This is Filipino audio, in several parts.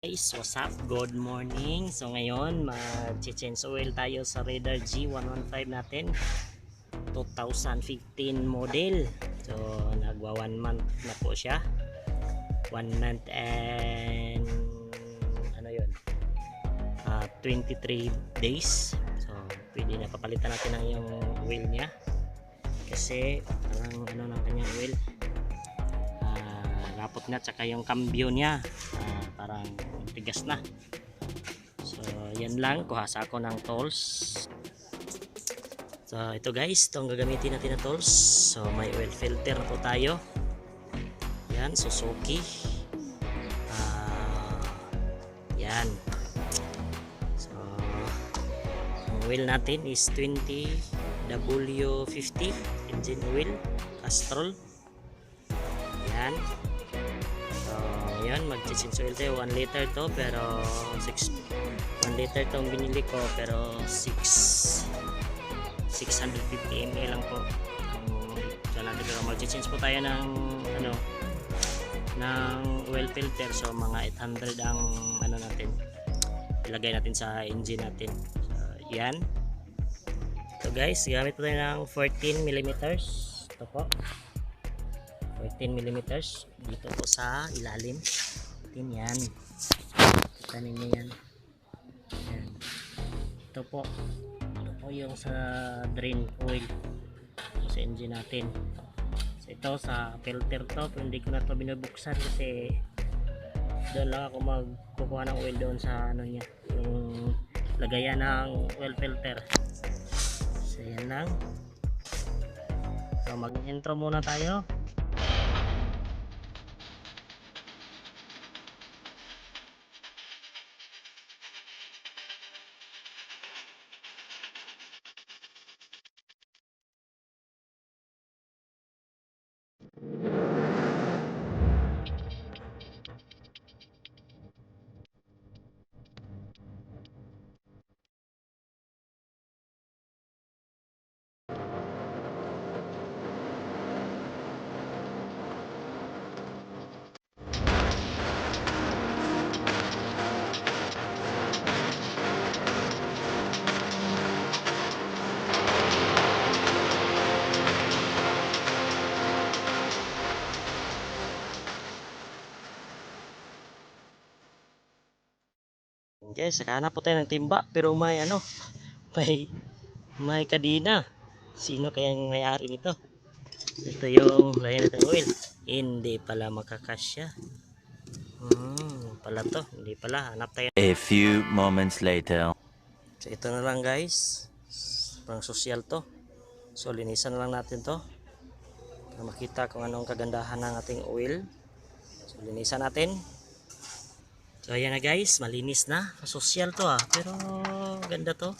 Guys, what's up? Good morning. So ngayon, mag-change oil tayo sa RaiderJ115 natin. 2015 model. So nagwa 1 month na po siya. 1 month and ano yun? 23 days. So pwede na papalitan natin ang yung oil niya. Kasi parang ano ng kanyang oil. Rapot na, tsaka yung cambio niya parang tigas na. So yan lang, kuhasa ako ng tools. So ito guys, itong gagamitin natin na tools. So may oil filter na po tayo. Yan, Suzuki. Yan. So ang oil natin is 20W50 engine oil, castrol. Yan. Yan, mag-change oil tayo. 1 liter to, pero 1 liter to ang binili ko, pero 650 ml lang po. So pero mag-change po tayo ng ano, ng oil filter. So mga 800 ang ano natin, ilagay natin sa engine natin. So yan. So guys, gamit po tayo ng 14mm. Ito po, 14mm dito po sa ilalim. Yan, kita ninyo yan. Yan. Ito po yung sa drain oil sa engine natin. So ito sa filter to, pero hindi ko na to binubuksan kasi doon lang ako magkukuha ng oil doon sa ano niya, yung lagayan ng oil filter. So yan lang. So mag intro muna tayo. Okay, saka na po tayo ng timba, pero may ano, may kadina. Sino kayang may-ari nito? Ito yung layan ng oil. Hindi pala makakasya. Pala to, hindi pala. Hanap tayo. A few moments later. So ito na lang guys. Parang social to. So linisan na lang natin to para makita kung anong kagandahan ng ating oil. So linisan natin. So ayan na guys, malinis na. Social to pero ganda to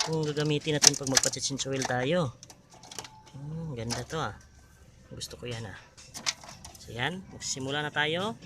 kung gagamitin natin pag magpa-change oil tayo. Ganda to gusto ko yan So yan, magsisimula na tayo.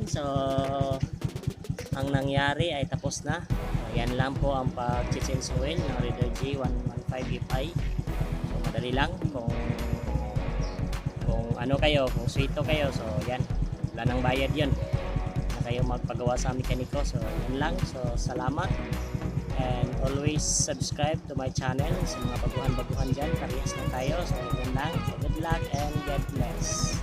So ang nangyari ay tapos na. Yan lang po ang pag-change oil ng RaiderJ115fi. So madali lang kung ano kayo, kung sweeto kayo, so yan, wala nang bayad yun na kayo magpagawa sa mekaniko. So yan lang, so salamat, and always subscribe to my channel. Sa mga baguhan-baguhan dyan, parehas na tayo. So yan lang, so good luck and God bless.